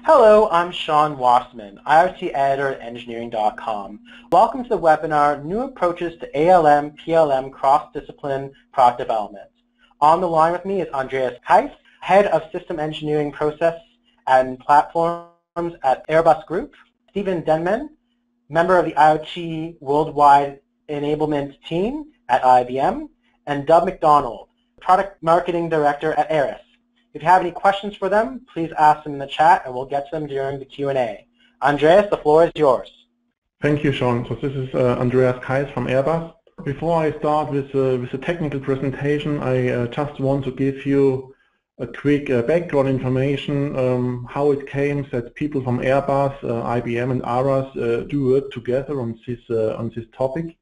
Hello, I'm Sean Wassman, IoT editor at engineering.com. Welcome to the webinar, New Approaches to ALM, PLM Cross-Discipline Product Development. On the line with me is Andreas Kais, Head of System Engineering Process and Platforms at Airbus Group, Stephen Denman, member of the IoT Worldwide Enablement Team at IBM, and Doug McDonald, Product Marketing Director at Aras. If you have any questions for them, please ask them in the chat and we'll get to them during the Q&A. Andreas, the floor is yours. Thank you, Sean. So this is Andreas Kais from Airbus. Before I start with the technical presentation, I just want to give you a quick background information, how it came that people from Airbus, IBM and Aras do work together on this topic.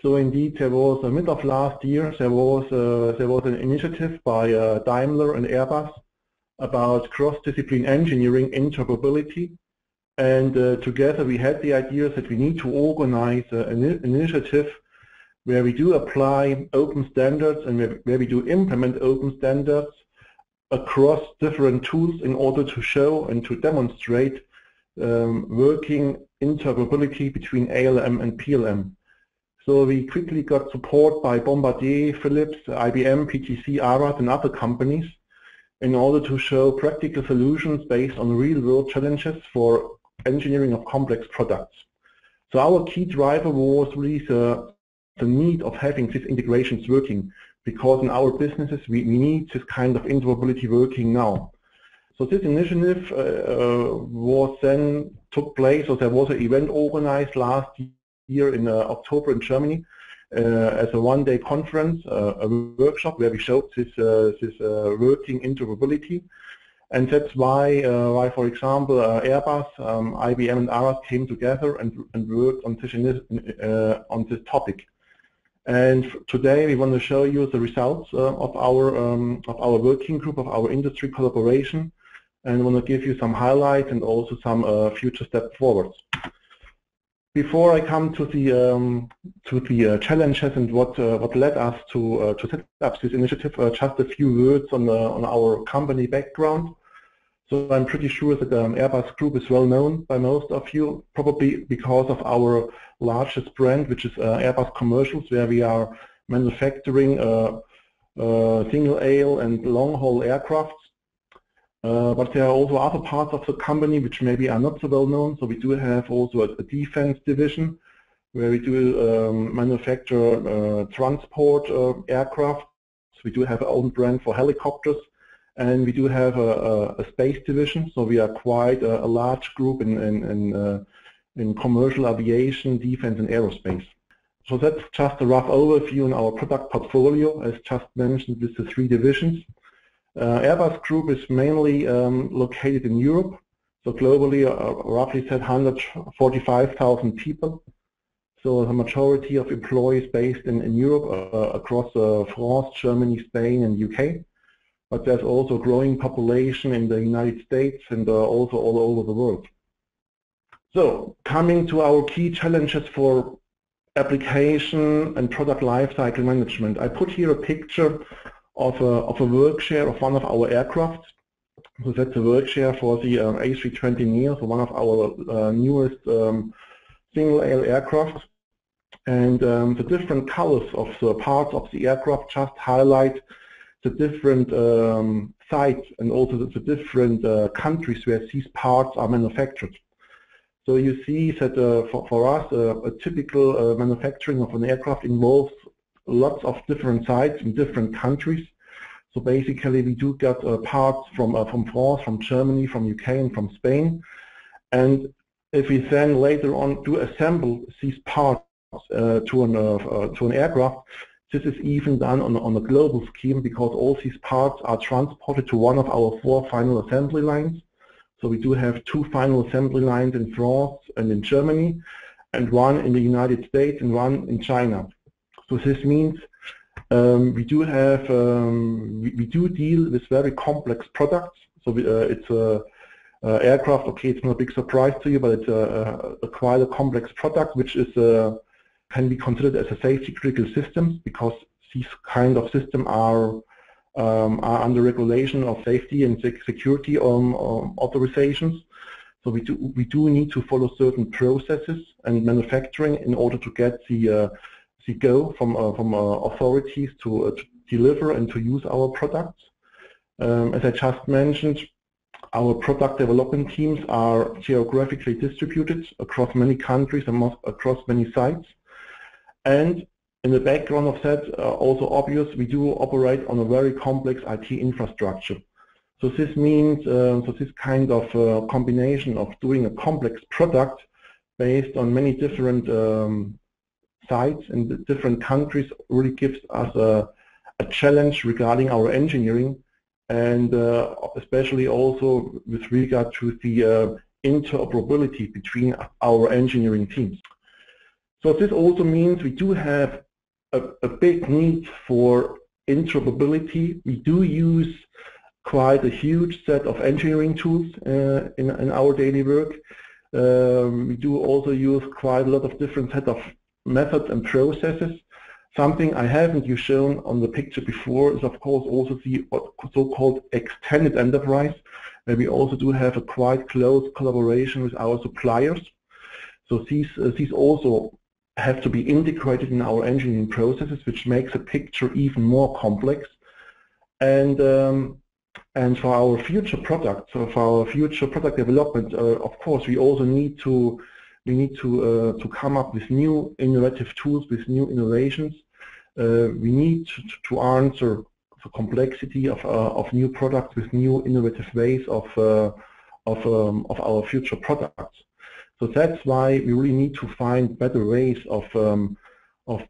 So indeed, there was mid of last year, there was an initiative by Daimler and Airbus about cross-discipline engineering interoperability, and together we had the idea that we need to organize an initiative where we do apply open standards and where we do implement open standards across different tools in order to show and to demonstrate working interoperability between ALM and PLM. So we quickly got support by Bombardier, Philips, IBM, PTC, Aras and other companies in order to show practical solutions based on real-world challenges for engineering of complex products. So our key driver was really the need of having these integrations working, because in our businesses we need this kind of interoperability working now. So this initiative took place, so there was an event organized last year in October in Germany as a one-day conference, a workshop where we showed this working interoperability, and that's why for example, Airbus, IBM, and Aras came together and worked on this topic. And today we want to show you the results of our working group, of our industry collaboration, and want to give you some highlights and also some future steps forwards. Before I come to the challenges and what led us to set up this initiative, just a few words on our company background. So I'm pretty sure that the Airbus Group is well known by most of you, probably because of our largest brand, which is Airbus Commercials, where we are manufacturing single-aisle and long-haul aircraft. But there are also other parts of the company which maybe are not so well known. So we do have also a defense division where we do manufacture transport aircraft. So we do have our own brand for helicopters, and we do have a space division. So we are quite a large group in commercial aviation, defense, and aerospace. So that's just a rough overview on our product portfolio, as just mentioned, with the three divisions. Airbus Group is mainly located in Europe, so globally roughly said 145,000 people. So the majority of employees based in Europe across France, Germany, Spain and UK. But there's also a growing population in the United States and also all over the world. So coming to our key challenges for application and product lifecycle management, I put here a picture of a work share of one of our aircraft. So that's a work share for the A320neo, so one of our newest single-aisle aircraft. And the different colors of the parts of the aircraft just highlight the different sites and also the different countries where these parts are manufactured. So you see that for us, a typical manufacturing of an aircraft involves lots of different sites in different countries. So basically we do get parts from France, from Germany, from UK and from Spain. And if we then later on do assemble these parts to an aircraft, this is even done on a global scheme, because all these parts are transported to one of our 4 final assembly lines. So we do have 2 final assembly lines in France and in Germany, and 1 in the United States and 1 in China. So this means we do deal with very complex products. So it's a aircraft. Okay, it's not a big surprise to you, but it's quite a complex product, which is can be considered as a safety critical system, because these kind of systems are are under regulation of safety and security authorizations. So we do need to follow certain processes and manufacturing in order to get the go from authorities to deliver and to use our products. As I just mentioned, our product development teams are geographically distributed across many countries and across many sites. And in the background of that, also obvious, we do operate on a very complex IT infrastructure. So this means, this kind of combination of doing a complex product based on many different sites in different countries really gives us a challenge regarding our engineering, and especially also with regard to the interoperability between our engineering teams. So this also means we do have a big need for interoperability. We do use quite a huge set of engineering tools in our daily work. We do also use quite a lot of different set of methods and processes. Something I haven't shown on the picture before is of course also the so-called extended enterprise, where we also do have a quite close collaboration with our suppliers. So these also have to be integrated in our engineering processes, which makes the picture even more complex. And for our future products, so for our future product development, of course, we also need to come up with new innovative tools, with new innovations. We need to answer the complexity of new products with new innovative ways of our future products. So that's why we really need to find better ways of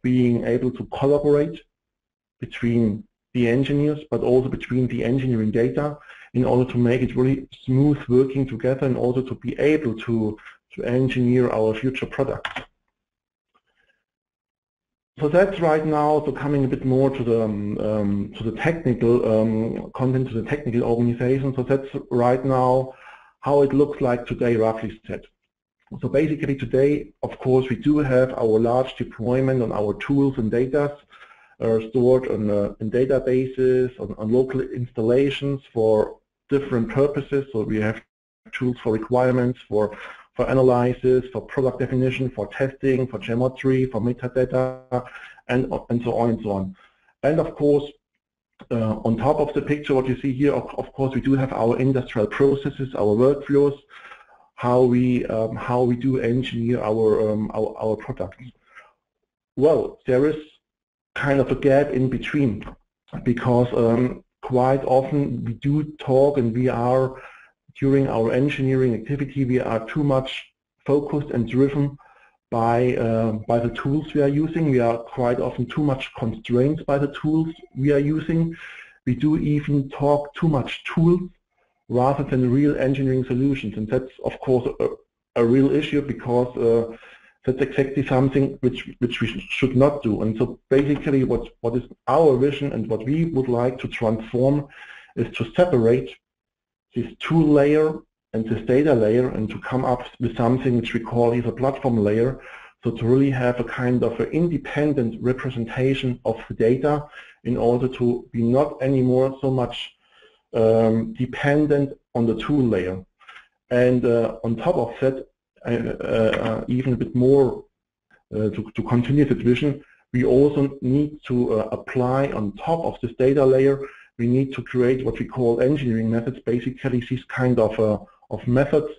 being able to collaborate between the engineers, but also between the engineering data, in order to make it really smooth working together, and also to be able to engineer our future products. So that's right now. So coming a bit more to the technical content, to the technical organization. So that's right now how it looks like today, roughly said. So basically today, of course, we do have our large deployment on our tools and data stored in databases, on local installations for different purposes. So we have tools for requirements, for analysis, for product definition, for testing, for geometry, for metadata, and so on and so on. And of course, on top of the picture, what you see here, of course, we do have our industrial processes, our workflows, how we do engineer our products. Well, there is kind of a gap in between, because quite often we do talk, and we are, during our engineering activity, we are too much focused and driven by the tools we are using. We are quite often too much constrained by the tools we are using. We do even talk too much tools rather than real engineering solutions, and that's of course a real issue, because that's exactly something which we should not do. And so basically what is our vision and what we would like to transform is to separate this tool layer and this data layer, and to come up with something which we call is a platform layer. So to really have a kind of an independent representation of the data, in order to be not anymore so much dependent on the tool layer. And on top of that, even a bit more to continue that vision, we also need to apply on top of this data layer, we need to create what we call engineering methods, basically these kind of methods,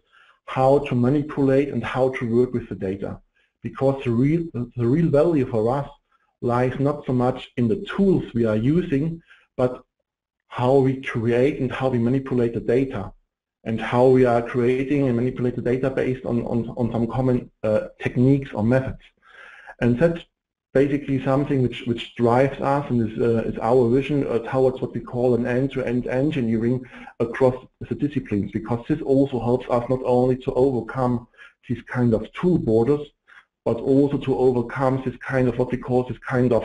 how to manipulate and how to work with the data. Because the real value for us lies not so much in the tools we are using, but how we create and how we manipulate the data, and how we are creating and manipulate the data based on some common techniques or methods. And that's basically something which drives us, and is our vision towards what we call an end-to-end engineering across the disciplines, because this also helps us not only to overcome these kind of tool borders, but also to overcome this kind of what we call this kind of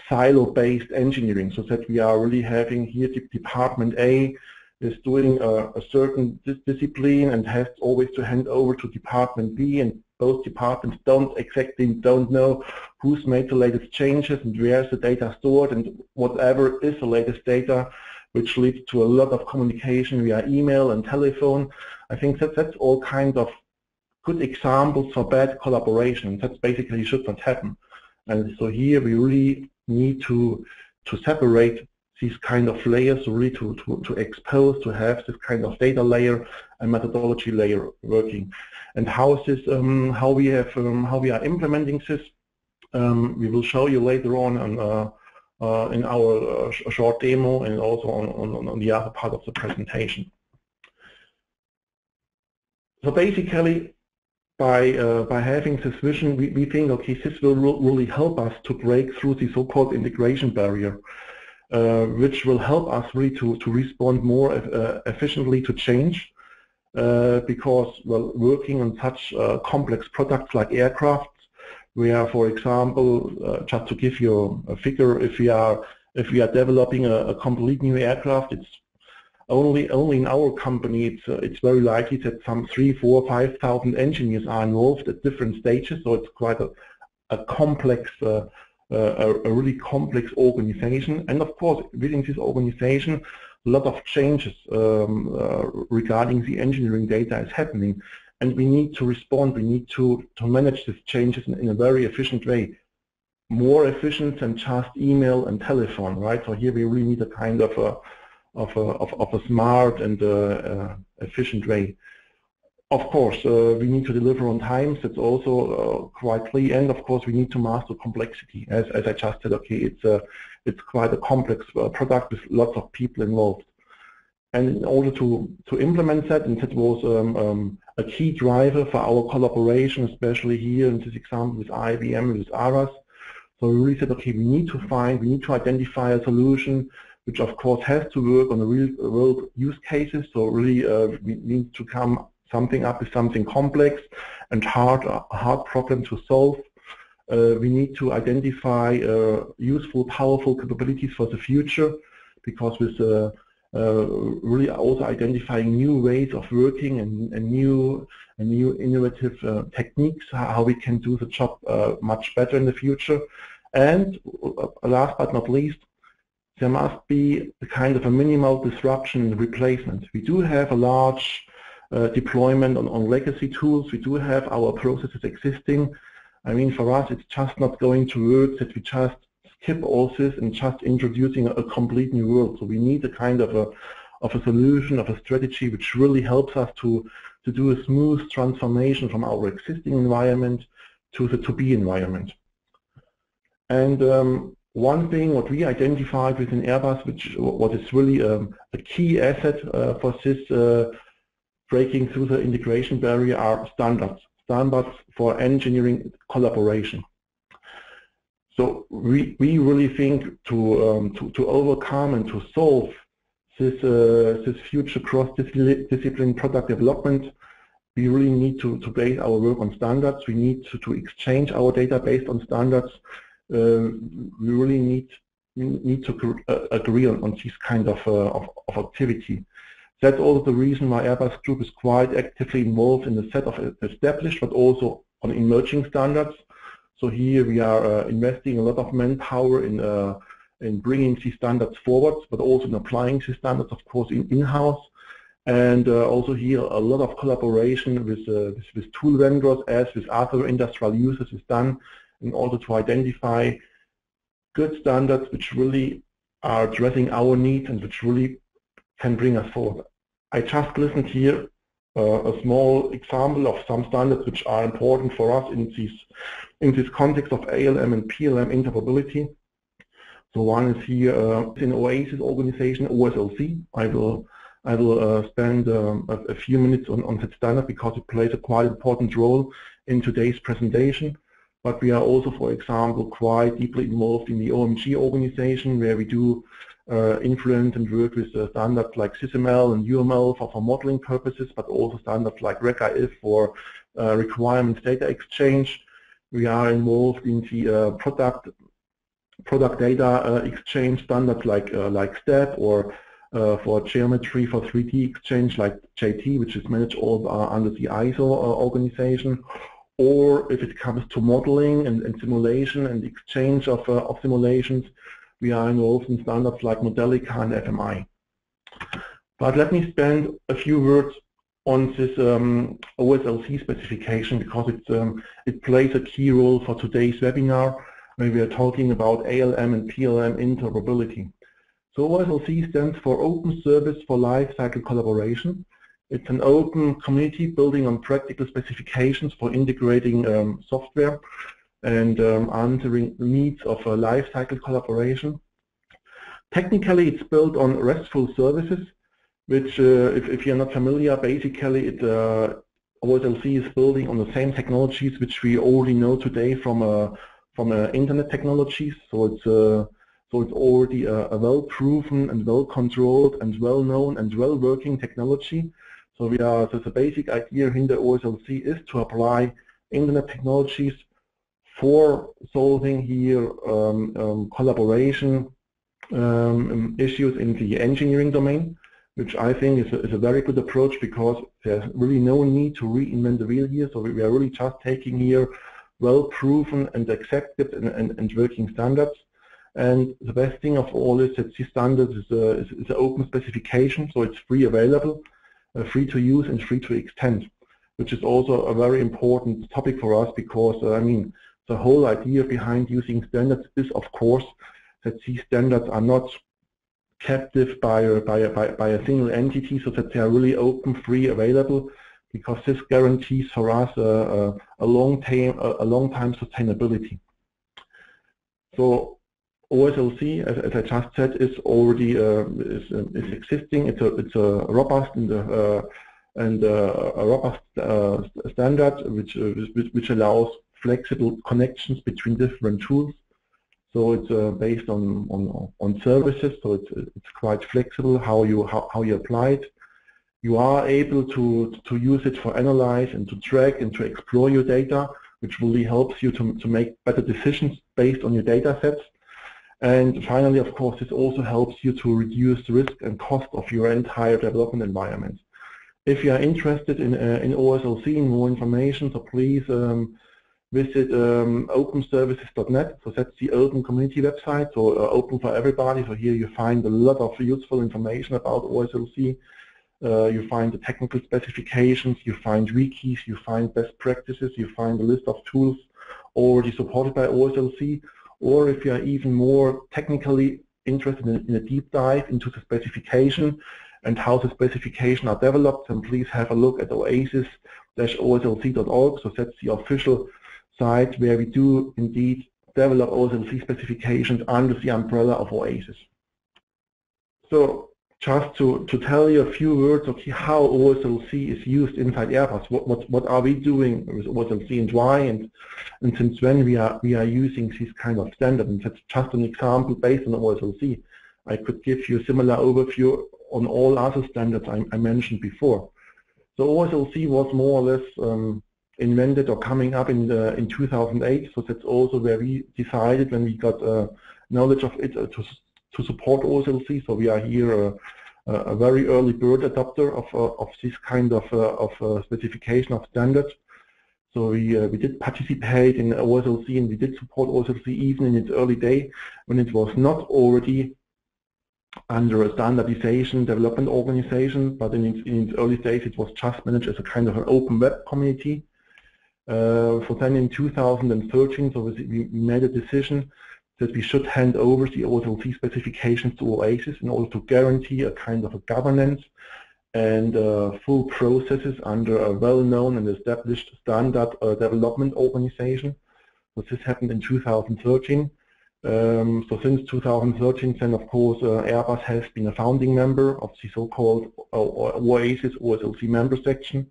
silo-based engineering, so that we are really having here Department A is doing a certain discipline and has always to hand over to Department B, and both departments don't know who's made the latest changes and where's the data stored and whatever is the latest data, which leads to a lot of communication via email and telephone. I think that's all kind of good examples for bad collaboration. That's basically should not happen. And so here we really need to separate these kind of layers, really to expose, to have this kind of data layer and methodology layer working. And how is this? How we are implementing this? We will show you later on in our short demo and also on the other part of the presentation. So basically, by having this vision, we think, okay, this will really help us to break through the so-called integration barrier, which will help us really to respond more efficiently to change, because, well, working on such complex products like aircraft, where, for example, just to give you a figure, if we are developing a complete new aircraft, it's only in our company, it's very likely that some 3,000, 4,000, 5,000 engineers are involved at different stages. So it's quite a complex, a really complex organization. And of course, within this organization, a lot of changes regarding the engineering data is happening, and we need to respond. We need to manage these changes in a very efficient way, more efficient than just email and telephone, right? So here we really need a kind of a smart and efficient way. Of course, we need to deliver on time. That's also quite clear. And of course, we need to master complexity. As I just said, okay, it's quite a complex product with lots of people involved. And in order to implement that, and that was a key driver for our collaboration, especially here in this example with IBM, with Aras. So we really said, okay, we need to identify a solution which of course has to work on the real world use cases. So really we need to come up with something complex and a hard problem to solve. We need to identify useful, powerful capabilities for the future, because with really also identifying new ways of working and new innovative techniques, how we can do the job much better in the future. And last but not least, there must be a kind of a minimal disruption and replacement. We do have a large deployment on legacy tools. We do have our processes existing. I mean, for us, it's just not going to work that we just skip all this and just introducing a complete new world. So we need a kind of a solution, of a strategy which really helps us to do a smooth transformation from our existing environment to the to-be environment. And one thing what we identified within Airbus, what is really a key asset for this breaking through the integration barrier, are standards for engineering collaboration. So we really think to overcome and to solve this future cross-discipline product development, we really need to base our work on standards. We need to exchange our data based on standards. We really need to agree on this kind of activity. That's also the reason why Airbus Group is quite actively involved in the set of established but also on emerging standards. So here we are investing a lot of manpower in bringing these standards forward, but also in applying these standards, of course, in-house. And also here a lot of collaboration with tool vendors as with other industrial users is done in order to identify good standards which really are addressing our needs and which really can bring us forward. I just listened here a small example of some standards which are important for us in this context of ALM and PLM interoperability. So one is here in OASIS organization, OSLC. I will spend a few minutes on that standard because it plays a quite important role in today's presentation. But we are also, for example, quite deeply involved in the OMG organization, where we do influence and work with standards like SysML and UML for modeling purposes, but also standards like RecIF for requirements data exchange. We are involved in the product data exchange standards like STEP or for geometry, for 3D exchange, like JT, which is managed all under the ISO organization, or if it comes to modeling and simulation and exchange of simulations, we are involved in standards like Modelica and FMI. But let me spend a few words on this OSLC specification, because it plays a key role for today's webinar, where we are talking about ALM and PLM interoperability. So OSLC stands for Open Service for Lifecycle Collaboration. It's an open community building on practical specifications for integrating software and answering the needs of a lifecycle collaboration. Technically, it's built on RESTful services, which, if you're not familiar, basically OSLC is building on the same technologies which we already know today from internet technologies. So it's already a well-proven and well-controlled and well-known and well-working technology. So the basic idea in the OSLC is to apply internet technologies for solving here collaboration issues in the engineering domain, which I think is a very good approach, because there's really no need to reinvent the wheel here. So we are really just taking here well-proven and accepted and working standards. And the best thing of all is that this standard is an open specification, so it's free available, free to use and free to extend, which is also a very important topic for us, because I mean, the whole idea behind using standards is, of course, that these standards are not captive by a single entity, so that they are really open, free, available, because this guarantees for us a long time sustainability. So OSLC, as I just said, is already is existing. It's a robust and a robust standard which allows flexible connections between different tools. So it's based on services. So it's quite flexible how you apply it. You are able to use it for analyze and to track and to explore your data, which really helps you to make better decisions based on your data sets. And finally, of course, this also helps you to reduce the risk and cost of your entire development environment. If you are interested in OSLC and more information, so please visit openservices.net. So that's the open community website, so open for everybody. So here you find a lot of useful information about OSLC. You find the technical specifications, you find wikis, you find best practices, you find a list of tools already supported by OSLC. Or if you are even more technically interested in a deep dive into the specification and how the specification are developed, then please have a look at oasis-oslc.org. So that's the official site where we do indeed develop OSLC specifications under the umbrella of OASIS. So just to tell you a few words of how OSLC is used inside Airbus, what are we doing with OSLC and why, and since when we are using this kind of standard. And that's just an example based on OSLC. I could give you a similar overview on all other standards I mentioned before. So OSLC was more or less invented or coming up in 2008. So that's also where we decided, when we got knowledge of it, to support OSLC. So we are here a very early bird adopter of this kind of specification of standards. So we did participate in OSLC, and we did support OSLC even in its early day, when it was not already under a standardization development organization, but in its early days it was just managed as a kind of an open web community. So then in 2013, so we made a decision that we should hand over the OSLC specifications to OASIS in order to guarantee a kind of a governance and full processes under a well-known and established standard development organization. So this happened in 2013. So since 2013, then of course Airbus has been a founding member of the so-called OASIS OSLC member section.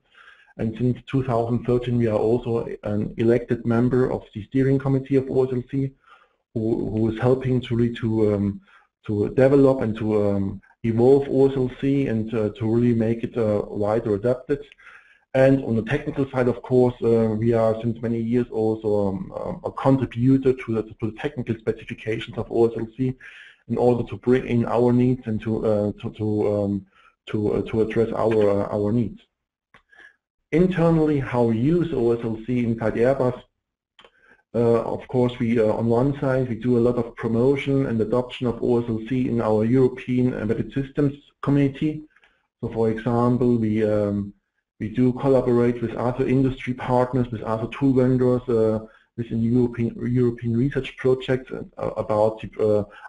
And since 2013, we are also an elected member of the steering committee of OSLC, who is helping to develop and to evolve OSLC and to really make it wider adapted. And on the technical side, of course, we are since many years also a contributor to the technical specifications of OSLC, in order to bring in our needs and to address our needs. Internally, how we use OSLC inside Airbus. Of course, we on one side we do a lot of promotion and adoption of OSLC in our European Embedded Systems community. So, for example, we do collaborate with other industry partners, with other tool vendors, within European research projects about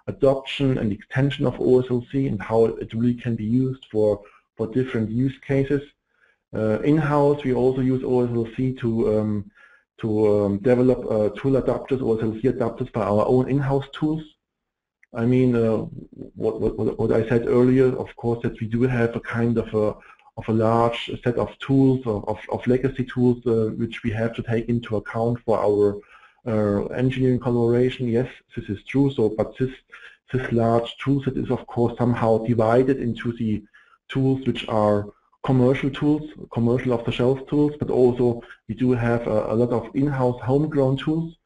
adoption and extension of OSLC and how it really can be used for different use cases. In-house, we also use OSLC to develop tool adapters, OSLC adapters for our own in-house tools. I mean, what I said earlier, of course, that we do have a kind of a large set of tools, of legacy tools, which we have to take into account for our engineering collaboration. Yes, this is true. So, but this large tool set is, of course, somehow divided into the tools which are commercial tools, commercial off-the-shelf tools, but also we do have a lot of in-house homegrown tools,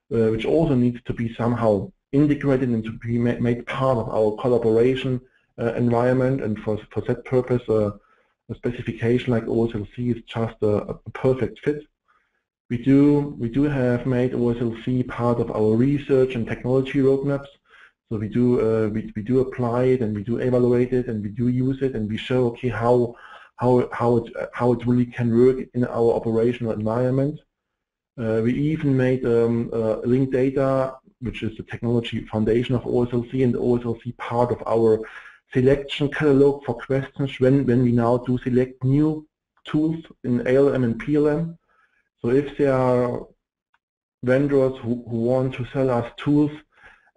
which also needs to be somehow integrated and to be made part of our collaboration environment. And for that purpose, a specification like OSLC is just a perfect fit. We do have made OSLC part of our research and technology roadmaps. So we do apply it and we do evaluate it and we do use it and we show, okay, how it really can work in our operational environment. We even made linked data, which is the technology foundation of OSLC, and OSLC part of our selection catalog for questions when we now do select new tools in ALM and PLM. So if there are vendors who want to sell us tools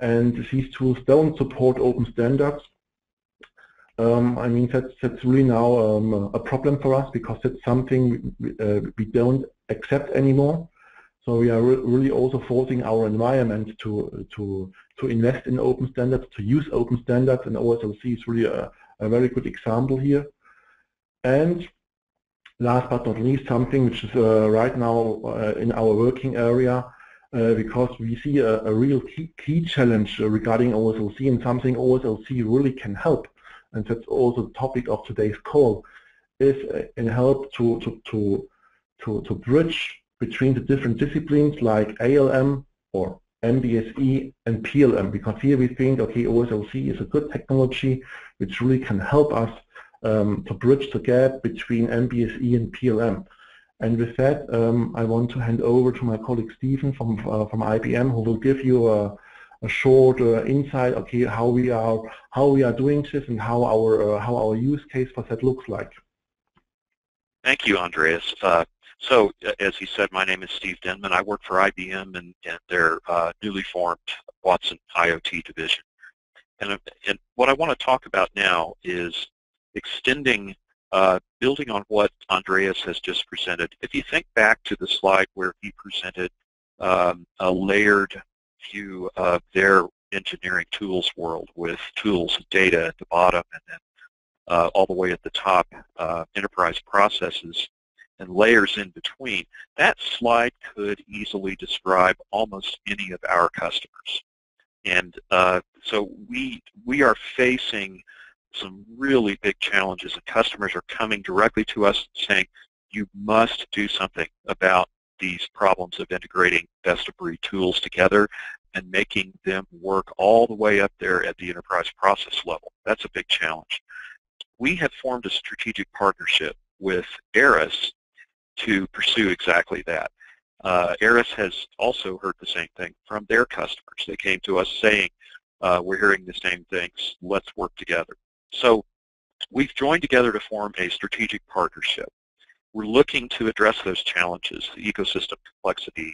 and these tools don't support open standards, I mean, that's really now a problem for us, because that's something we don't accept anymore. So we are really also forcing our environment to invest in open standards, to use open standards, and OSLC is really a very good example here. And last but not least, something which is right now in our working area, because we see a real key challenge regarding OSLC, and something OSLC really can help. And that's also the topic of today's call, is in help to bridge between the different disciplines like ALM or MBSE and PLM, because here we think, okay, OSLC is a good technology which really can help us to bridge the gap between MBSE and PLM. And with that, I want to hand over to my colleague Stephen from IBM, who will give you a short insight, okay, how we are doing this and how our use case for that looks like. Thank you, Andreas. So, as he said, my name is Steve Denman. I work for IBM and their newly formed Watson IoT division. And what I want to talk about now is extending, building on what Andreas has just presented. If you think back to the slide where he presented a layered view of their engineering tools world with tools and data at the bottom, and then all the way at the top, enterprise processes and layers in between, that slide could easily describe almost any of our customers. And so we are facing some really big challenges, and customers are coming directly to us saying, you must do something about these problems of integrating best-of-breed tools together and making them work all the way up there at the enterprise process level. That's a big challenge. We have formed a strategic partnership with Aras to pursue exactly that. Aras has also heard the same thing from their customers. They came to us saying, we're hearing the same things, let's work together. So we've joined together to form a strategic partnership. We're looking to address those challenges, the ecosystem complexity,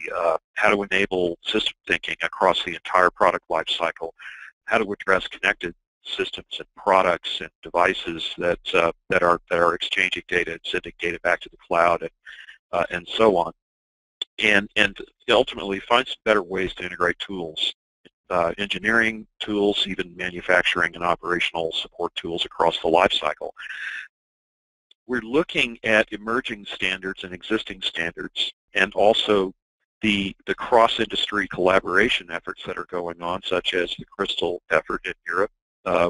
how to enable system thinking across the entire product lifecycle, how to address connected systems and products and devices that are exchanging data and sending data back to the cloud, and so on, and ultimately find some better ways to integrate tools, engineering tools, even manufacturing and operational support tools across the lifecycle. We're looking at emerging standards and existing standards, and also the cross-industry collaboration efforts that are going on, such as the Crystal effort in Europe,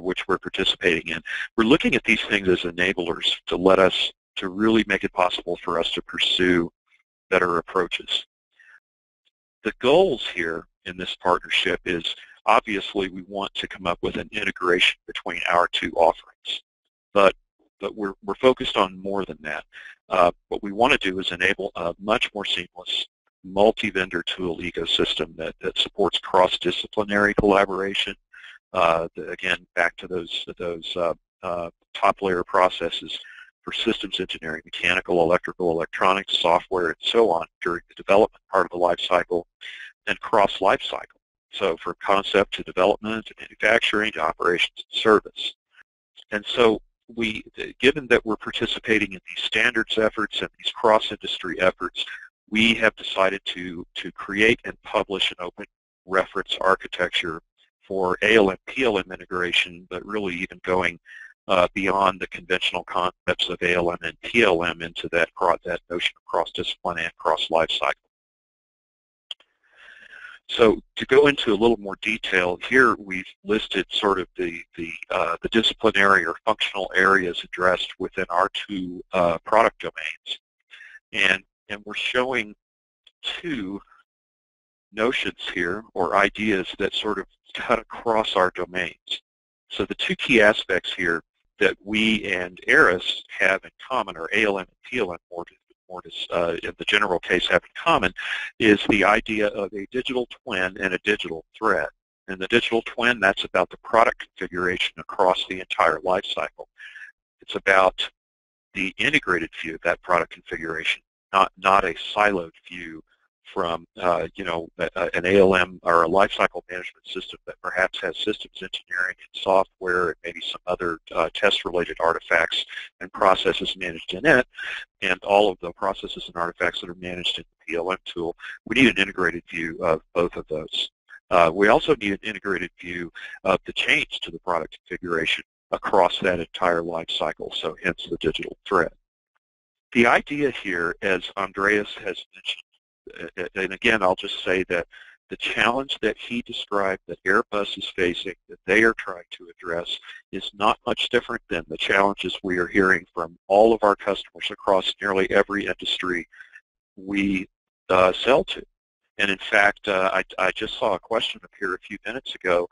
which we're participating in. We're looking at these things as enablers to really make it possible for us to pursue better approaches. The goals here in this partnership is, obviously, we want to come up with an integration between our two offerings, but we're focused on more than that. What we want to do is enable a much more seamless multi-vendor tool ecosystem that supports cross-disciplinary collaboration. Again, back to those top-layer processes for systems engineering, mechanical, electrical, electronics, software, and so on during the development part of the life cycle, and cross-life cycle. So from concept to development to manufacturing to operations and service. And so given that we're participating in these standards efforts and these cross-industry efforts, we have decided to create and publish an open reference architecture for ALM, PLM integration, but really even going beyond the conventional concepts of ALM and PLM into that notion of cross-discipline and cross-life cycle. So to go into a little more detail, here we've listed sort of the disciplinary or functional areas addressed within our two product domains. And we're showing two notions here, or ideas, that sort of cut across our domains. So the two key aspects here that we and Aras have in common, or ALM and PLM in the general case have in common, is the idea of a digital twin and a digital thread. And the digital twin, that's about the product configuration across the entire life cycle. It's about the integrated view of that product configuration, not a siloed view from an ALM or a lifecycle management system that perhaps has systems engineering and software and maybe some other test-related artifacts and processes managed in it, and all of the processes and artifacts that are managed in the PLM tool. We need an integrated view of both of those. We also need an integrated view of the change to the product configuration across that entire life cycle, so hence the digital thread. The idea here, as Andreas has mentioned, and again, I'll just say that the challenge that he described that Airbus is facing, that they are trying to address, is not much different than the challenges we are hearing from all of our customers across nearly every industry we sell to. And in fact, I just saw a question appear a few minutes ago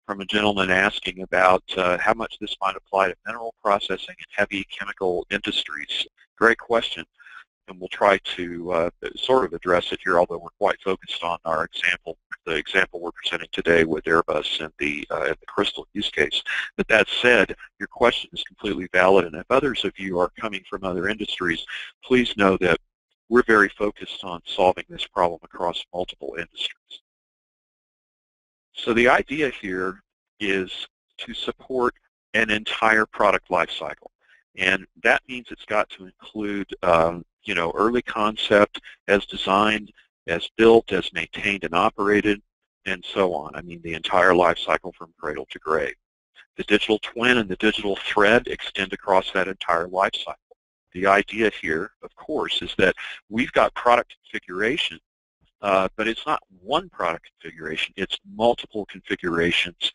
from a gentleman asking about how much this might apply to mineral processing and heavy chemical industries. Great question. And we'll try to sort of address it here, although we're quite focused on our example, the example we're presenting today with Airbus and the Crystal use case. But that said, your question is completely valid, and if others of you are coming from other industries, please know that we're very focused on solving this problem across multiple industries. So the idea here is to support an entire product lifecycle, and that means it's got to include early concept as designed, as built, as maintained and operated, and so on. I mean, the entire life cycle from cradle to grave. The digital twin and the digital thread extend across that entire life cycle. The idea here, of course, is that we've got product configuration, but it's not one product configuration. It's multiple configurations,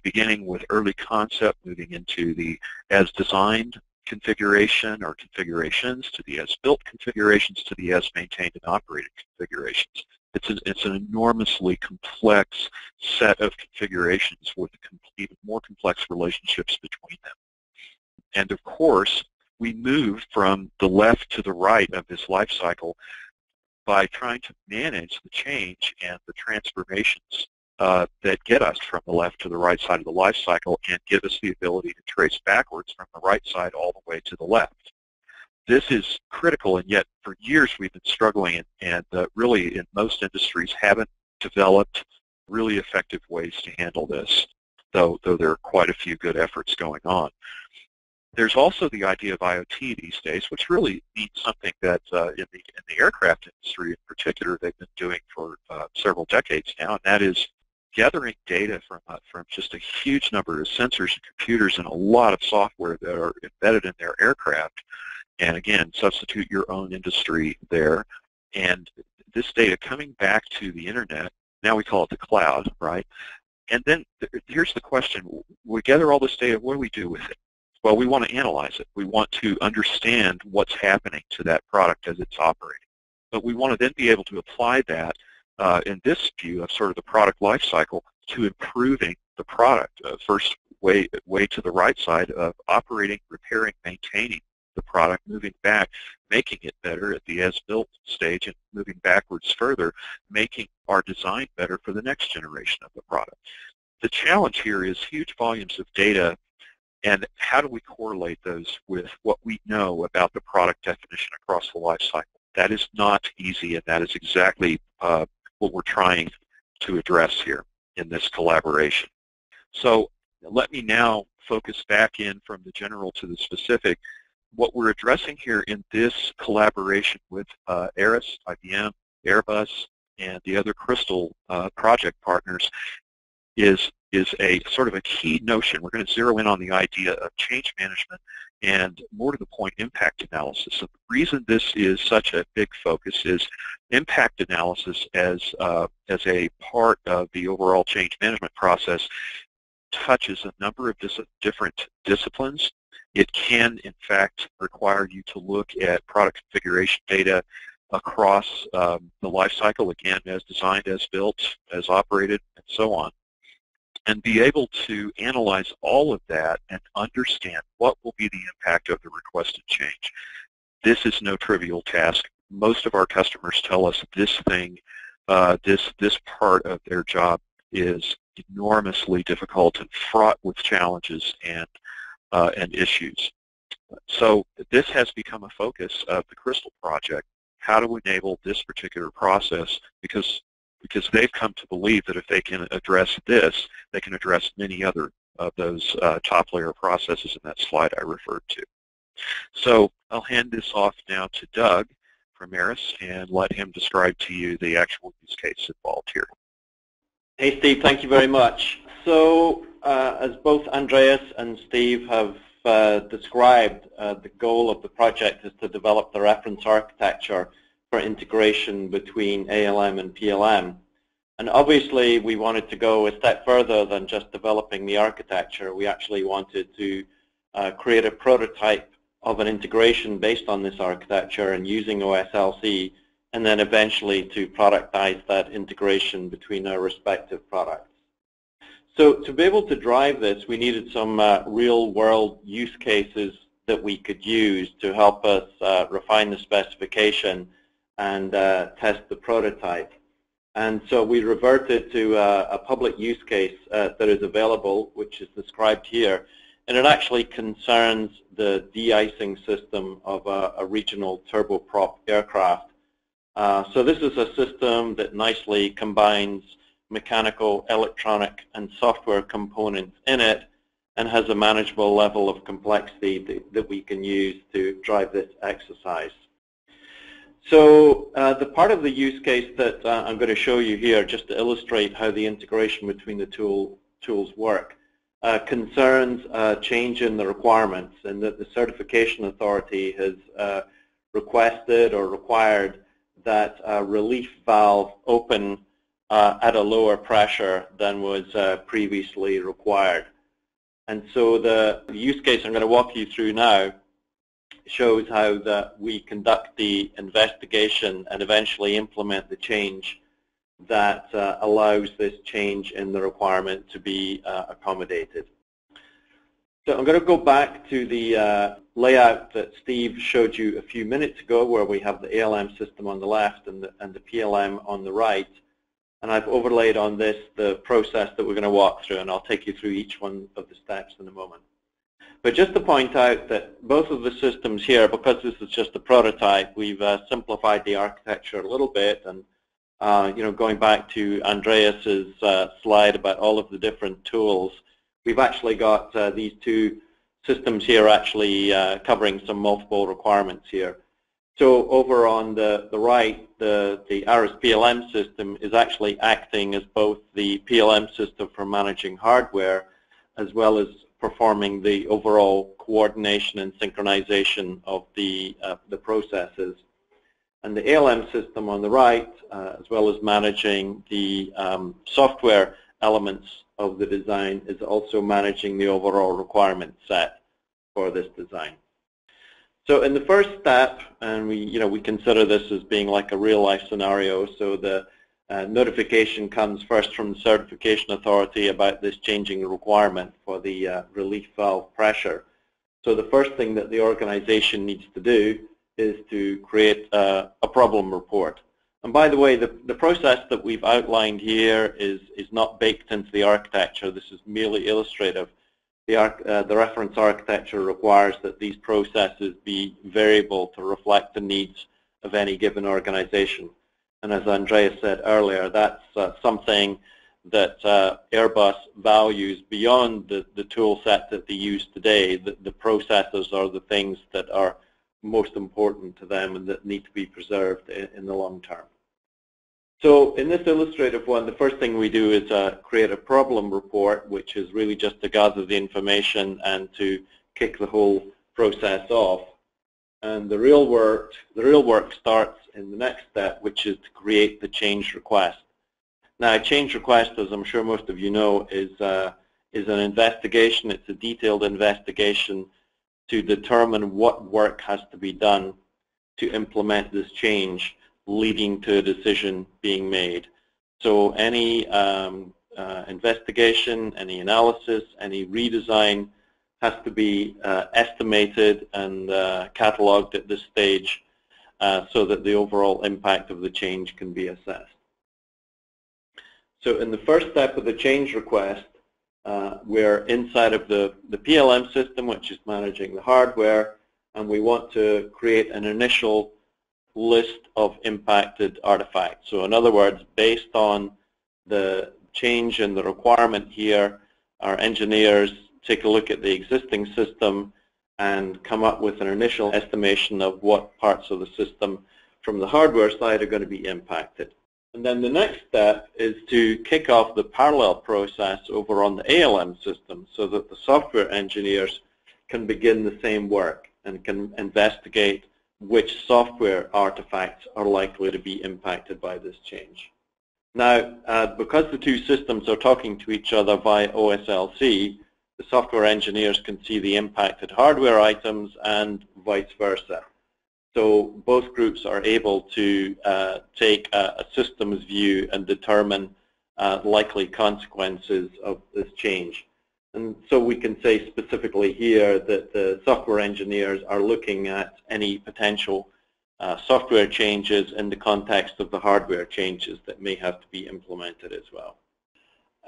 beginning with early concept, moving into the as designed configuration or configurations, to the as-built configurations, to the as-maintained and operated configurations. It's an enormously complex set of configurations with even more complex relationships between them. And of course, we move from the left to the right of this life cycle by trying to manage the change and the transformations that get us from the left to the right side of the life cycle and give us the ability to trace backwards from the right side all the way to the left. This is critical, and yet for years we've been struggling, and really in most industries haven't developed really effective ways to handle this, though there are quite a few good efforts going on. There's also the idea of IoT these days, which really means something that in the aircraft industry in particular they've been doing for several decades now, and that is gathering data from just a huge number of sensors and computers and a lot of software that are embedded in their aircraft, and again, substitute your own industry there, and this data coming back to the internet. Now we call it the cloud, right? And then here's the question. We gather all this data, what do we do with it? Well, we want to analyze it. We want to understand what's happening to that product as it's operating. But we want to then be able to apply that in this view of sort of the product life cycle to improving the product. First, way to the right side of operating, repairing, maintaining the product, moving back, making it better at the as-built stage, and moving backwards further, making our design better for the next generation of the product. The challenge here is huge volumes of data, and how do we correlate those with what we know about the product definition across the life cycle? That is not easy, and that is exactly what we're trying to address here in this collaboration. So let me now focus back in from the general to the specific. What we're addressing here in this collaboration with Aras, IBM, Airbus, and the other Crystal project partners is a sort of a key notion. We're going to zero in on the idea of change management and, more to the point, impact analysis. So the reason this is such a big focus is impact analysis as a part of the overall change management process touches a number of different disciplines. It can, in fact, require you to look at product configuration data across the life cycle, again, as designed, as built, as operated, and so on, and be able to analyze all of that and understand what will be the impact of the requested change. This is no trivial task. Most of our customers tell us this part of their job is enormously difficult and fraught with challenges and issues. So this has become a focus of the Crystal project, how to enable this particular process, because they've come to believe that if they can address this, they can address many other of those top layer processes in that slide I referred to. So I'll hand this off now to Doug from Aras and let him describe to you the actual use case involved here. Hey Steve, thank you very much. So as both Andreas and Steve have described, the goal of the project is to develop the reference architecture for integration between ALM and PLM. And obviously we wanted to go a step further than just developing the architecture. We actually wanted to create a prototype of an integration based on this architecture and using OSLC, and then eventually to productize that integration between our respective products. So to be able to drive this, we needed some real-world use cases that we could use to help us refine the specification and test the prototype. And so we reverted to a public use case that is available, which is described here, and it actually concerns the de-icing system of a regional turboprop aircraft. So this is a system that nicely combines mechanical, electronic, and software components in it and has a manageable level of complexity that we can use to drive this exercise. So the part of the use case that I'm going to show you here, just to illustrate how the integration between the tools work, concerns a change in the requirements, and that the certification authority has requested or required that a relief valve open at a lower pressure than was previously required. And so the use case I'm going to walk you through now shows how that we conduct the investigation and eventually implement the change that allows this change in the requirement to be accommodated. So I'm going to go back to the layout that Steve showed you a few minutes ago, where we have the ALM system on the left and the PLM on the right. And I've overlaid on this the process that we're going to walk through, and I'll take you through each one of the steps in a moment. But just to point out that both of the systems here, because this is just a prototype, we've simplified the architecture a little bit. And you know, going back to Andreas's slide about all of the different tools, we've actually got these two systems here actually covering some multiple requirements here. So over on the right, the Aras PLM system is actually acting as both the PLM system for managing hardware, as well as performing the overall coordination and synchronization of the processes. And the ALM system on the right, as well as managing the software elements of the design, is also managing the overall requirement set for this design. So in the first step, and we consider this as being like a real-life scenario, so the notification comes first from the certification authority about this changing requirement for the relief valve pressure. So the first thing that the organization needs to do is to create a problem report. And by the way, the process that we've outlined here is not baked into the architecture. This is merely illustrative. The reference architecture requires that these processes be variable to reflect the needs of any given organization. And as Andreas said earlier, that's something that Airbus values beyond the tool set that they use today. The processes are the things that are most important to them and that need to be preserved in the long term. So in this illustrative one, the first thing we do is create a problem report, which is really just to gather the information and to kick the whole process off. And the real work starts in the next step, which is to create the change request. Now, a change request, as I'm sure most of you know, is an investigation. It's a detailed investigation to determine what work has to be done to implement this change, leading to a decision being made. So any investigation, any analysis, any redesign has to be estimated and cataloged at this stage so that the overall impact of the change can be assessed. So in the first step of the change request, we're inside of the PLM system, which is managing the hardware, and we want to create an initial list of impacted artifacts. So in other words, based on the change in the requirement here, our engineers take a look at the existing system and come up with an initial estimation of what parts of the system from the hardware side are going to be impacted. And then the next step is to kick off the parallel process over on the ALM system so that the software engineers can begin the same work and can investigate which software artifacts are likely to be impacted by this change. Now, because the two systems are talking to each other via OSLC, the software engineers can see the impacted hardware items and vice versa. So both groups are able to take a systems view and determine likely consequences of this change. And so we can say specifically here that the software engineers are looking at any potential software changes in the context of the hardware changes that may have to be implemented as well.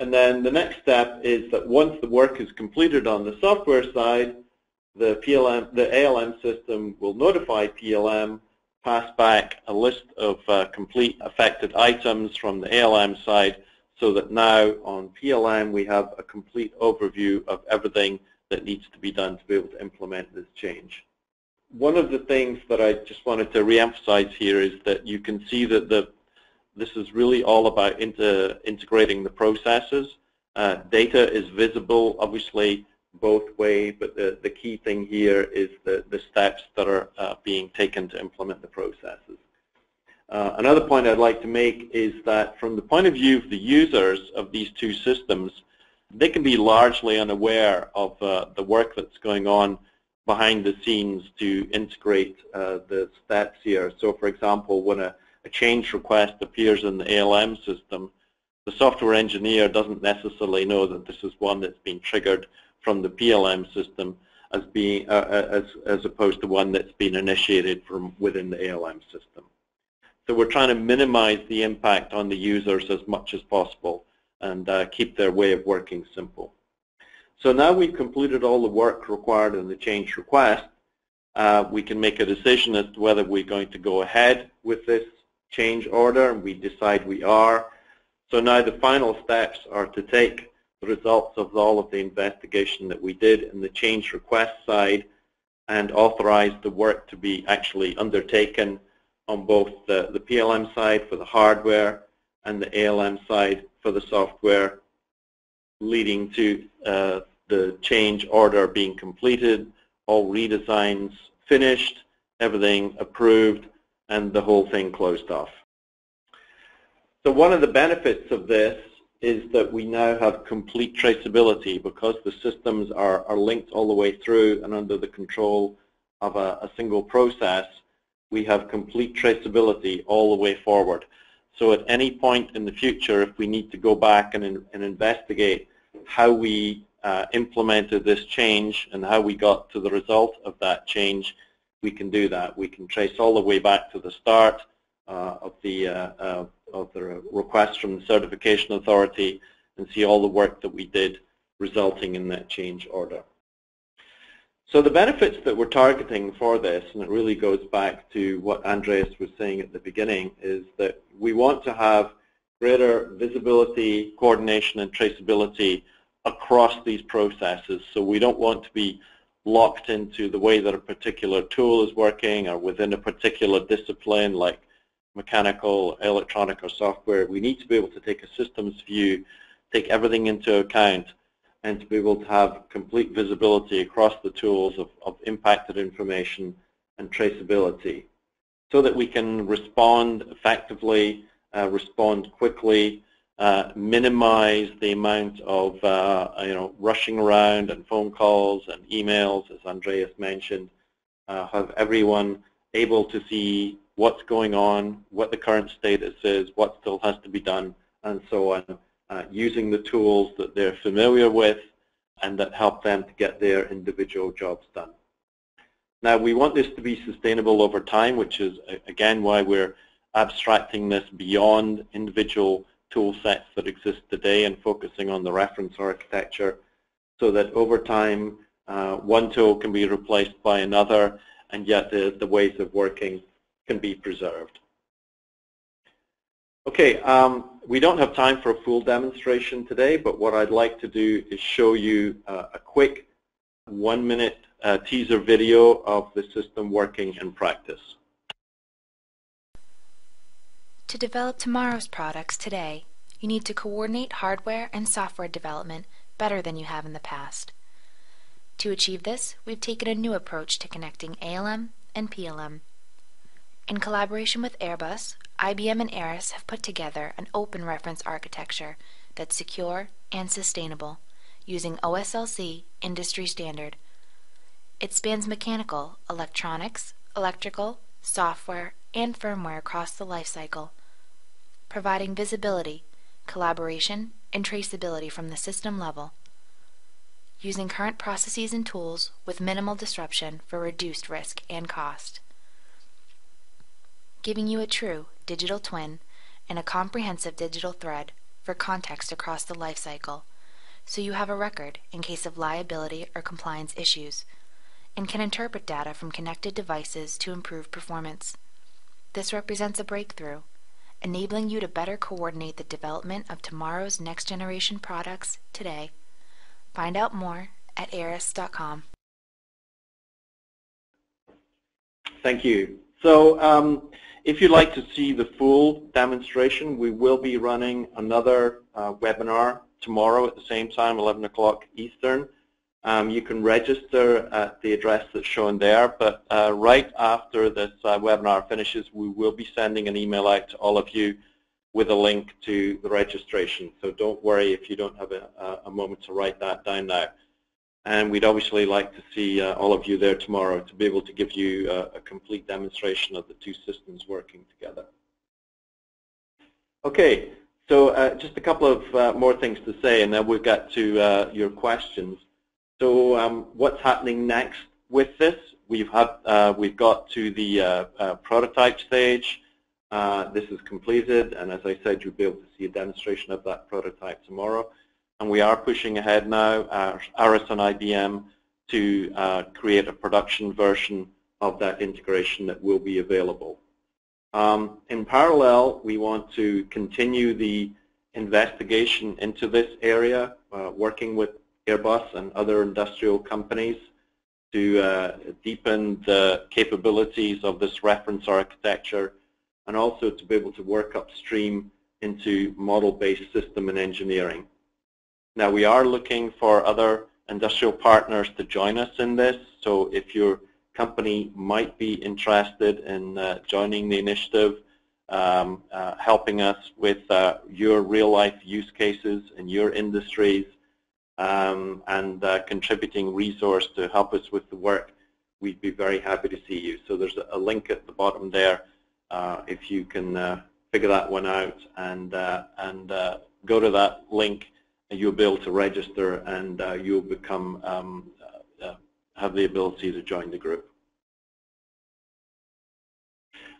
And then the next step is that once the work is completed on the software side, the ALM system will notify PLM, pass back a list of complete affected items from the ALM side, so that now on PLM we have a complete overview of everything that needs to be done to be able to implement this change. One of the things that I just wanted to re-emphasize here is that you can see that this is really all about integrating the processes. Data is visible, obviously, both ways, but the key thing here is the steps that are being taken to implement the processes. Another point I'd like to make is that from the point of view of the users of these two systems, they can be largely unaware of the work that's going on behind the scenes to integrate the steps here. So for example, when a change request appears in the ALM system, the software engineer doesn't necessarily know that this is one that's been triggered from the PLM system as being as opposed to one that's been initiated from within the ALM system. So we're trying to minimize the impact on the users as much as possible and keep their way of working simple. So now we've completed all the work required in the change request, we can make a decision as to whether we're going to go ahead with this change order, and we decide we are. So now the final steps are to take the results of all of the investigation that we did in the change request side and authorize the work to be actually undertaken on both the PLM side for the hardware and the ALM side for the software, leading to the change order being completed, all redesigns finished, everything approved, and the whole thing closed off. So one of the benefits of this is that we now have complete traceability because the systems are linked all the way through and under the control of a single process. We have complete traceability all the way forward. So at any point in the future, if we need to go back and investigate how we implemented this change and how we got to the result of that change, we can do that. We can trace all the way back to the start of the request from the certification authority and see all the work that we did resulting in that change order. So the benefits that we're targeting for this, and it really goes back to what Andreas was saying at the beginning, is that we want to have greater visibility, coordination, and traceability across these processes. So we don't want to be locked into the way that a particular tool is working or within a particular discipline like mechanical, electronic, or software. We need to be able to take a systems view, take everything into account, and to be able to have complete visibility across the tools of impacted information and traceability so that we can respond effectively, respond quickly, minimize the amount of rushing around and phone calls and emails, as Andreas mentioned, have everyone able to see what's going on, what the current status is, what still has to be done, and so on, using the tools that they're familiar with and that help them to get their individual jobs done. Now, we want this to be sustainable over time, which is, again, why we're abstracting this beyond individual tool sets that exist today and focusing on the reference architecture so that over time, one tool can be replaced by another, and yet the ways of working can be preserved. Okay, we don't have time for a full demonstration today, but what I'd like to do is show you a quick 1-minute teaser video of the system working in practice. To develop tomorrow's products today, you need to coordinate hardware and software development better than you have in the past. To achieve this, we've taken a new approach to connecting ALM and PLM. In collaboration with Airbus, IBM and Aras have put together an open reference architecture that's secure and sustainable, using OSLC industry standard. It spans mechanical, electronics, electrical, software, and firmware across the lifecycle, providing visibility, collaboration, and traceability from the system level, using current processes and tools with minimal disruption for reduced risk and cost, giving you a true digital twin and a comprehensive digital thread for context across the lifecycle, so you have a record in case of liability or compliance issues, and can interpret data from connected devices to improve performance. This represents a breakthrough, enabling you to better coordinate the development of tomorrow's next-generation products today. Find out more at aras.com. Thank you. So if you'd like to see the full demonstration, we will be running another webinar tomorrow at the same time, 11 o'clock Eastern. You can register at the address that's shown there, but right after this webinar finishes, we will be sending an email out to all of you with a link to the registration. So don't worry if you don't have a moment to write that down now. And we'd obviously like to see all of you there tomorrow to be able to give you a complete demonstration of the two systems working together. Okay, so just a couple of more things to say, and then we'll get to your questions. So what's happening next with this? We've got to the prototype stage. This is completed, and as I said, you'll be able to see a demonstration of that prototype tomorrow. And we are pushing ahead now, Aras and IBM, to create a production version of that integration that will be available. In parallel, we want to continue the investigation into this area, working with Airbus and other industrial companies to deepen the capabilities of this reference architecture, and also to be able to work upstream into model-based system and engineering. Now, we are looking for other industrial partners to join us in this, so if you're company might be interested in joining the initiative, helping us with your real-life use cases in your industries, and contributing resource to help us with the work, we'd be very happy to see you. So there's a link at the bottom there if you can figure that one out and go to that link, and you'll be able to register, and you'll become have the ability to join the group.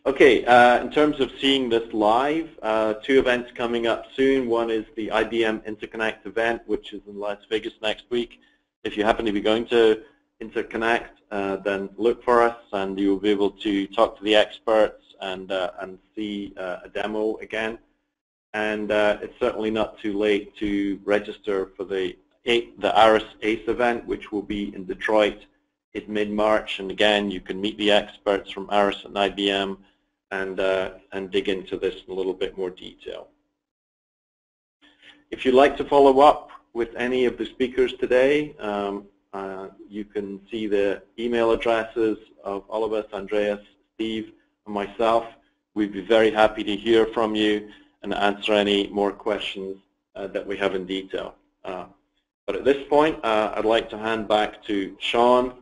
Okay, in terms of seeing this live, two events coming up soon. One is the IBM Interconnect event, which is in Las Vegas next week. If you happen to be going to Interconnect, then look for us, and you'll be able to talk to the experts and see a demo again. And it's certainly not too late to register for the Aras ACE event, which will be in Detroit in mid-March. And again, you can meet the experts from Aras and IBM and dig into this in a little bit more detail. If you'd like to follow up with any of the speakers today, you can see the email addresses of all of us, Andreas, Steve, and myself. We'd be very happy to hear from you and answer any more questions that we have in detail. But at this point, I'd like to hand back to Sean,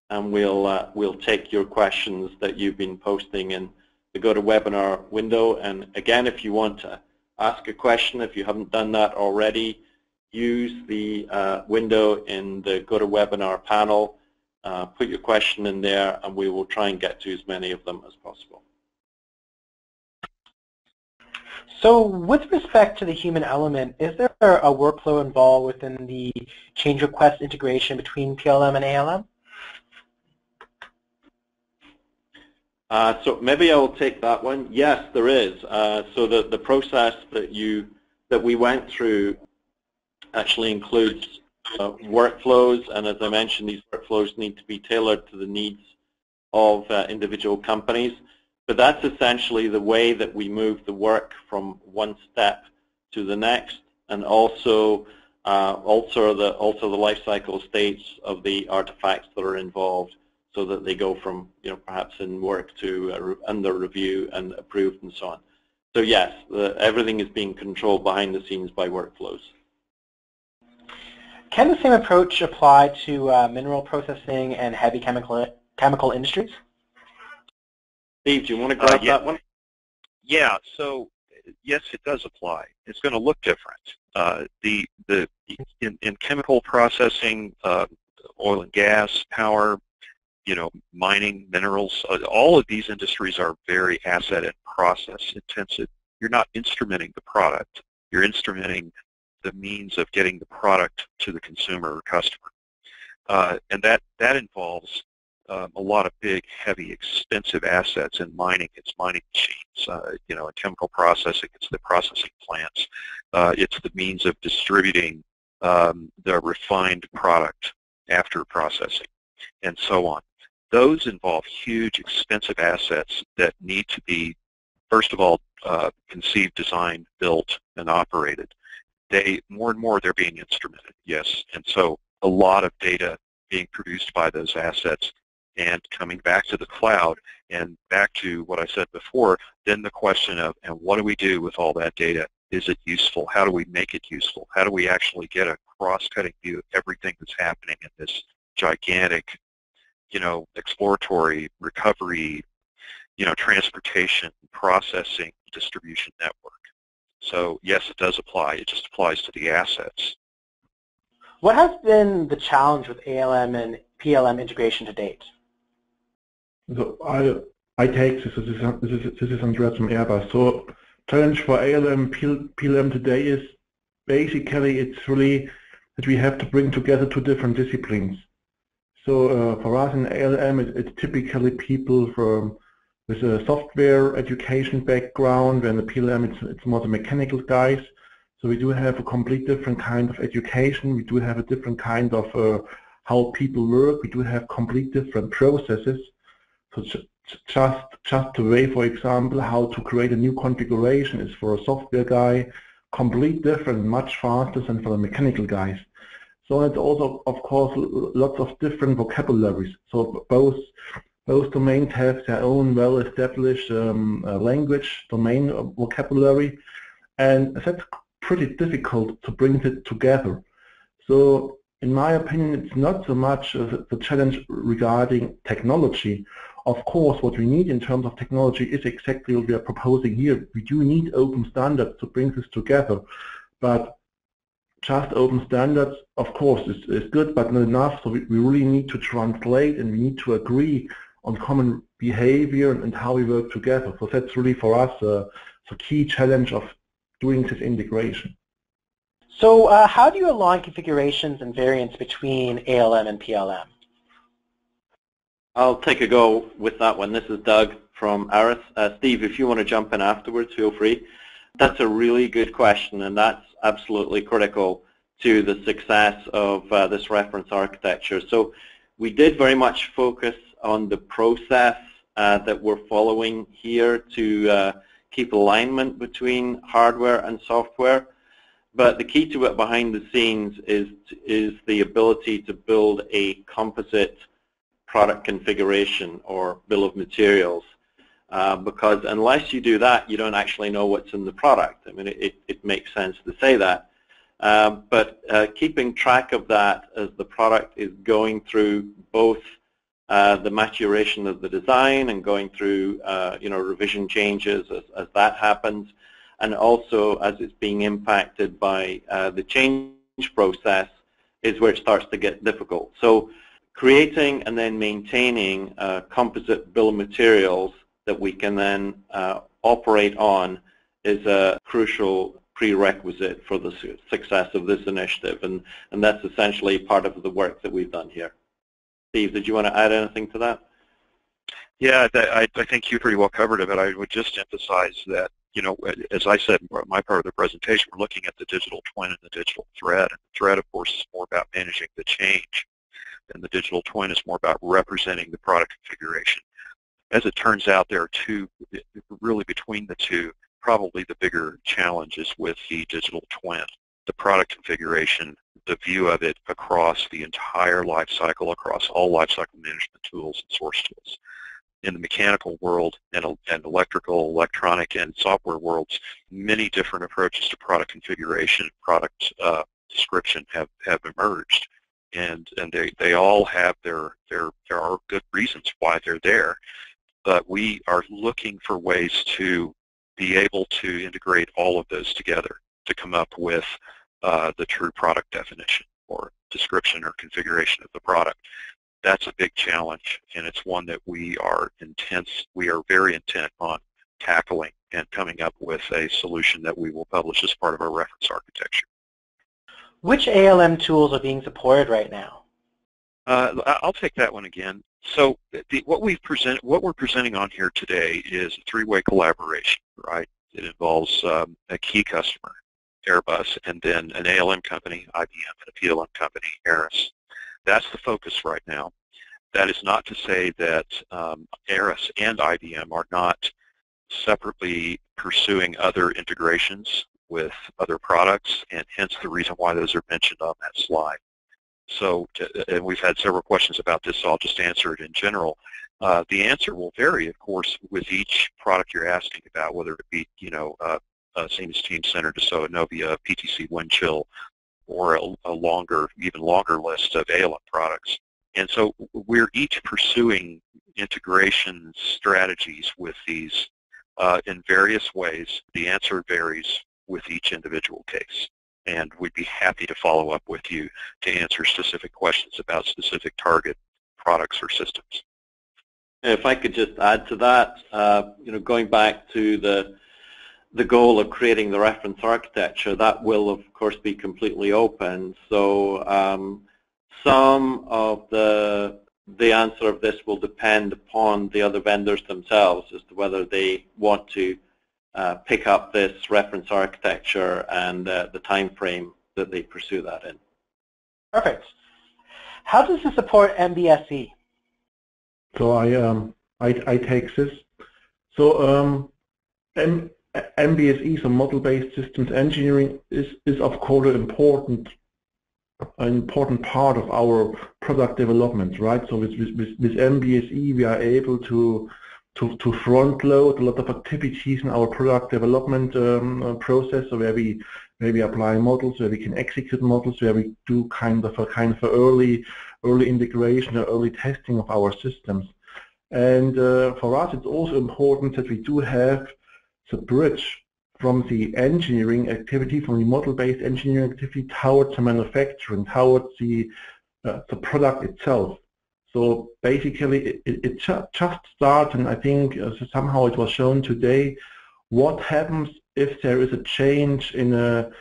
and we'll take your questions that you've been posting in the GoToWebinar window. And again, if you want to ask a question, if you haven't done that already, use the window in the GoToWebinar panel, put your question in there, and we will try and get to as many of them as possible. So with respect to the human element, is there a workflow involved within the change request integration between PLM and ALM? So maybe I will take that one. Yes, there is. So the process that we went through actually includes workflows, and as I mentioned, these workflows need to be tailored to the needs of individual companies. But that's essentially the way that we move the work from one step to the next, and also the life cycle states of the artifacts that are involved, so that they go from perhaps in work to under review and approved and so on. So yes, everything is being controlled behind the scenes by workflows. Can the same approach apply to mineral processing and heavy chemical industries? Steve, do you want to grab that one? Yeah, so yes, it does apply. It's going to look different. In chemical processing, oil and gas, power, mining, minerals, all of these industries are very asset and process intensive. You're not instrumenting the product. You're instrumenting the means of getting the product to the consumer or customer. And that involves a lot of big, heavy, expensive assets. In mining, it's mining machines. In chemical processing, it's the processing plants. It's the means of distributing the refined product after processing, and so on. Those involve huge, expensive assets that need to be, first of all, conceived, designed, built, and operated. More and more, they're being instrumented, yes. And so a lot of data being produced by those assets and coming back to the cloud, and back to what I said before, then the question of, and what do we do with all that data? Is it useful? How do we make it useful? How do we actually get a cross-cutting view of everything that's happening in this gigantic, exploratory, recovery, transportation, processing, distribution network? So yes, it does apply. It just applies to the assets. What has been the challenge with ALM and PLM integration to date? So I take this is Andreas from Airbus. So challenge for ALM PLM today is basically it's really that we have to bring together two different disciplines. So for us in ALM, it's typically people with a software education background, and the PLM it's more the mechanical guys. So we do have a complete different kind of education. We do have a different kind of how people work. We do have complete different processes. So just the way, for example, how to create a new configuration is for a software guy complete different, much faster than for the mechanical guys. So it's also, of course, lots of different vocabularies. So both Those domains have their own well-established language, domain vocabulary, and that's pretty difficult to bring it together. So in my opinion, it's not so much the challenge regarding technology. Of course, what we need in terms of technology is exactly what we are proposing here. We do need open standards to bring this together, but just open standards, of course, is good, but not enough. So we really need to translate, and we need to agree on common behavior and how we work together. So that's really for us the key challenge of doing this integration. So how do you align configurations and variants between ALM and PLM? I'll take a go with that one. This is Doug from Aras. Steve, if you want to jump in afterwards, feel free. That's a really good question, and that's absolutely critical to the success of this reference architecture. So we did very much focus on the process that we're following here to keep alignment between hardware and software. But the key to it behind the scenes is the ability to build a composite product configuration or bill of materials. Because unless you do that, you don't actually know what's in the product. I mean, it makes sense to say that. But keeping track of that as the product is going through both the maturation of the design and going through revision changes as that happens, and also as it's being impacted by the change process is where it starts to get difficult. So creating and then maintaining a composite bill of materials that we can then operate on is a crucial prerequisite for the success of this initiative, and that's essentially part of the work that we've done here. Steve, did you want to add anything to that? Yeah, I think you pretty well covered it, but I would just emphasize that, as I said in my part of the presentation, we're looking at the digital twin and the digital thread. And the thread, of course, is more about managing the change, and the digital twin is more about representing the product configuration. As it turns out, there are two, really between the two, probably the bigger challenges with the digital twin. The product configuration, the view of it across the entire life cycle, across all life cycle management tools and source tools. In the mechanical world and electrical, electronic, and software worlds, many different approaches to product configuration, product description have emerged, and they all have there are good reasons why they're there, but we are looking for ways to be able to integrate all of those together to come up with the true product definition or description or configuration of the product. That's a big challenge, and it's one that we are very intent on tackling and coming up with a solution that we will publish as part of our reference architecture. Which ALM tools are being supported right now? I'll take that one again. So what we're presenting on here today is a three-way collaboration, right? It involves a key customer, Airbus, and then an ALM company, IBM, and a PLM company, Aras. That's the focus right now. That is not to say that Aras and IBM are not separately pursuing other integrations with other products, and hence the reason why those are mentioned on that slide. So, and we've had several questions about this, so I'll just answer it in general. The answer will vary, of course, with each product you're asking about, whether it be, Siemens Teamcenter, Dassault Innovia, PTC Windchill, or a even longer list of ALM products. And so we're each pursuing integration strategies with these in various ways. The answer varies with each individual case. And we'd be happy to follow up with you to answer specific questions about specific target products or systems. If I could just add to that, going back to the goal of creating the reference architecture, that will of course be completely open. So some of the answer of this will depend upon the other vendors themselves as to whether they want to pick up this reference architecture and the time frame that they pursue that in. Perfect. How does this support MBSE? So I take this. So MBSE, so model-based systems engineering, is of course an important an important part of our product development, right? So with MBSE, we are able to front load a lot of activities in our product development process, so where we apply models, where we can execute models, where we do kind of a early integration or early testing of our systems. And for us, it's also important that we do have the bridge from the engineering activity, from the model-based engineering activity towards the manufacturing, towards the product itself. So basically, it just starts, and I think somehow it was shown today, what happens if there is a change in a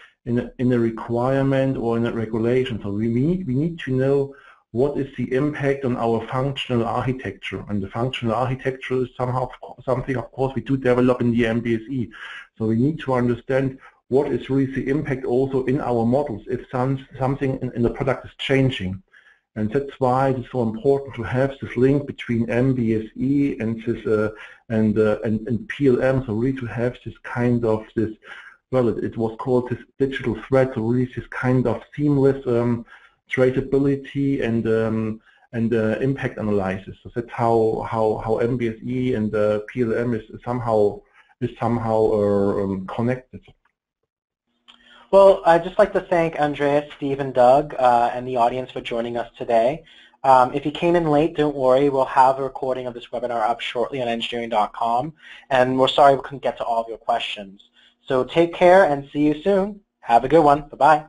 requirement or in a regulation. So we need to know what is the impact on our functional architecture, and the functional architecture is somehow something, of course, we do develop in the MBSE. So we need to understand what is really the impact also in our models if something in the product is changing. And that's why it is so important to have this link between MBSE and this and PLM. So really to have this kind of well, it was called this digital thread. So really this kind of seamless traceability and impact analysis. So that's how MBSE and PLM is somehow connected. Well, I'd just like to thank Andreas, Steve, and Doug, and the audience for joining us today. If you came in late, don't worry. We'll have a recording of this webinar up shortly on engineering.com, and we're sorry we couldn't get to all of your questions. So take care and see you soon. Have a good one. Bye-bye.